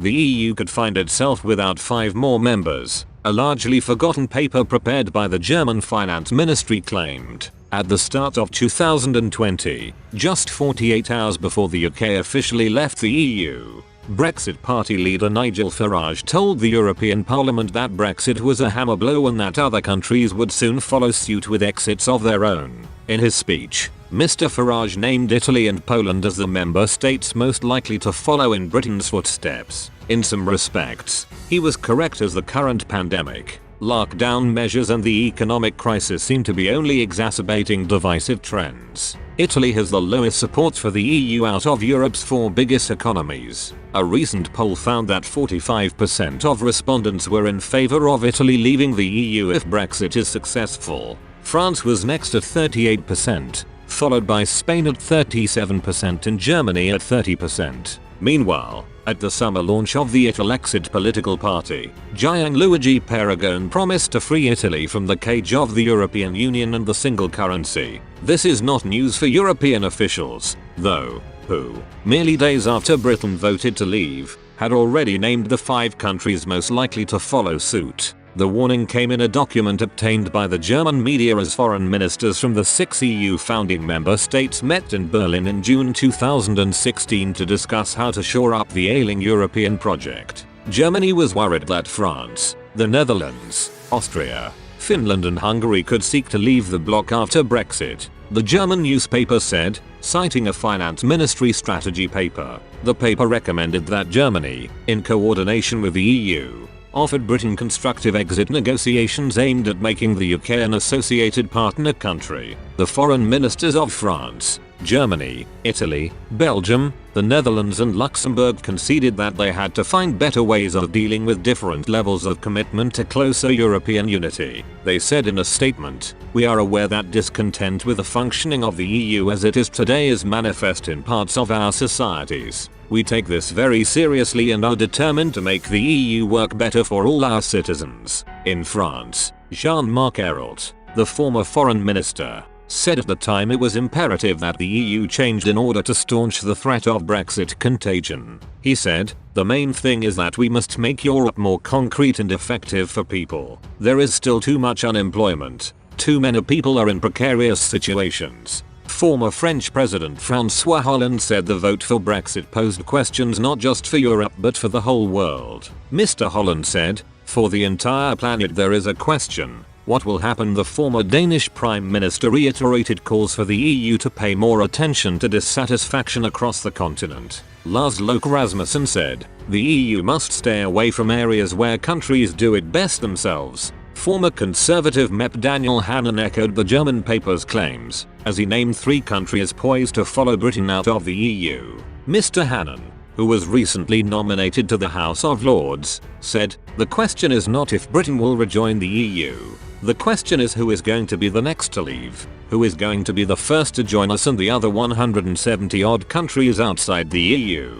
the EU could find itself without 5 more members, a largely forgotten paper prepared by the German finance ministry claimed. At the start of 2020, just 48 hours before the UK officially left the EU, Brexit Party leader Nigel Farage told the European Parliament that Brexit was a hammer blow and that other countries would soon follow suit with exits of their own. In his speech, Mr. Farage named Italy and Poland as the member states most likely to follow in Britain's footsteps. In some respects, he was correct, as the current pandemic, lockdown measures and the economic crisis seem to be only exacerbating divisive trends. Italy has the lowest support for the EU out of Europe's 4 biggest economies. A recent poll found that 45% of respondents were in favor of Italy leaving the EU if Brexit is successful. France was next at 38%, followed by Spain at 37% and Germany at 30%. Meanwhile, at the summer launch of the Italexit political party, Gianluigi Paragone promised to free Italy from the cage of the European Union and the single currency. This is not news for European officials, though, who, merely days after Britain voted to leave, had already named the 5 countries most likely to follow suit. The warning came in a document obtained by the German media as foreign ministers from the 6 EU founding member states met in Berlin in June 2016 to discuss how to shore up the ailing European project. Germany was worried that France, the Netherlands, Austria, Finland and Hungary could seek to leave the bloc after Brexit, the German newspaper said, citing a finance ministry strategy paper. The paper recommended that Germany, in coordination with the EU, offered Britain constructive exit negotiations aimed at making the UK an associated partner country. The foreign ministers of France, Germany, Italy, Belgium, the Netherlands and Luxembourg conceded that they had to find better ways of dealing with different levels of commitment to closer European unity. They said in a statement, "We are aware that discontent with the functioning of the EU as it is today is manifest in parts of our societies. We take this very seriously and are determined to make the EU work better for all our citizens." In France, Jean-Marc Ayrault, the former foreign minister, said at the time it was imperative that the EU changed in order to staunch the threat of Brexit contagion. He said, "The main thing is that we must make Europe more concrete and effective for people. There is still too much unemployment. Too many people are in precarious situations." Former French President François Hollande said the vote for Brexit posed questions not just for Europe but for the whole world. Mr. Hollande said, "For the entire planet there is a question. What will happen?" The former Danish Prime Minister reiterated calls for the EU to pay more attention to dissatisfaction across the continent. Lars Løkke Rasmussen said, "The EU must stay away from areas where countries do it best themselves." Former Conservative MEP Daniel Hannan echoed the German paper's claims, as he named 3 countries poised to follow Britain out of the EU. Mr. Hannan, who was recently nominated to the House of Lords, said, "The question is not if Britain will rejoin the EU. The question is who is going to be the next to leave, who is going to be the first to join us and the other 170 odd countries outside the EU.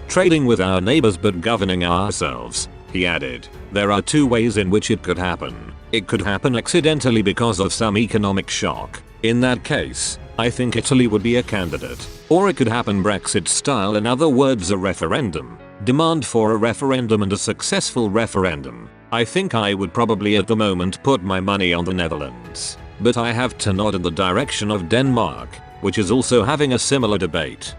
Trading with our neighbors but governing ourselves," he added. "There are 2 ways in which it could happen. It could happen accidentally because of some economic shock. In that case, I think Italy would be a candidate. Or it could happen Brexit style, in other words a referendum. Demand for a referendum and a successful referendum. I think I would probably at the moment put my money on the Netherlands. But I have to nod in the direction of Denmark, which is also having a similar debate."